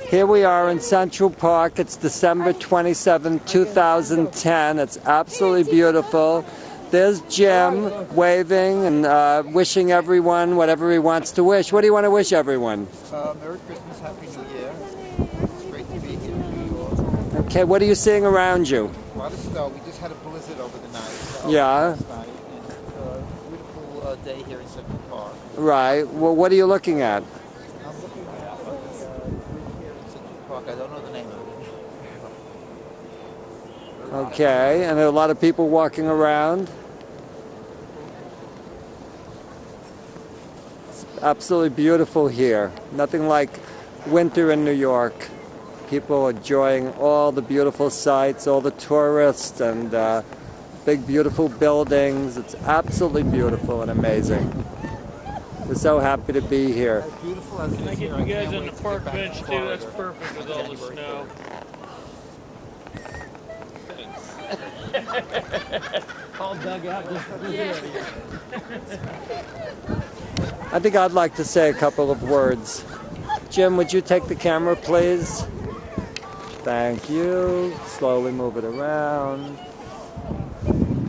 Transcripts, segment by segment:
Here we are in Central Park. It's December 27, 2010. It's absolutely beautiful. There's Jim waving and wishing everyone whatever he wants to wish. What do you want to wish everyone? Merry Christmas, Happy New Year. It's great to be here in New York. Okay, what are you seeing around you? A lot of snow. We just had a blizzard over the night. Yeah. Last night, and it's a beautiful day here in Central Park. Right. Well, what are you looking at? I'm looking at the bridge here in Central Park. I don't know the name of it. Okay, and there are a lot of people walking around. It's absolutely beautiful here. Nothing like winter in New York. People enjoying all the beautiful sights, all the tourists, and big beautiful buildings. It's absolutely beautiful and amazing. We're so happy to be here. As beautiful as it Can I is get here, you I guys can't on wait the to park get back bench to too? That's Florida. perfect with all the January snow. All dug out just for this. I think I'd like to say a couple of words. Jim, would you take the camera, please? Thank you. Slowly move it around.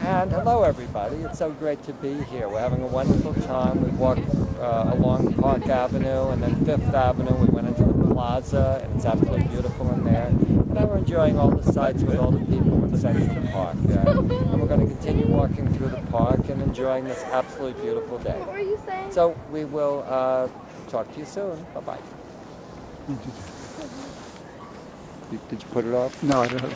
And hello, everybody. It's so great to be here. We're having a wonderful time. We walked along Park Avenue and then Fifth Avenue. We went into the plaza, and it's absolutely beautiful in there. And now we're enjoying all the sights with all the people in Central Park. And we're going to continue walking through the park and enjoying this absolutely beautiful day. What were you saying? So we will talk to you soon. Bye-bye. Did you put it off? No, I don't know.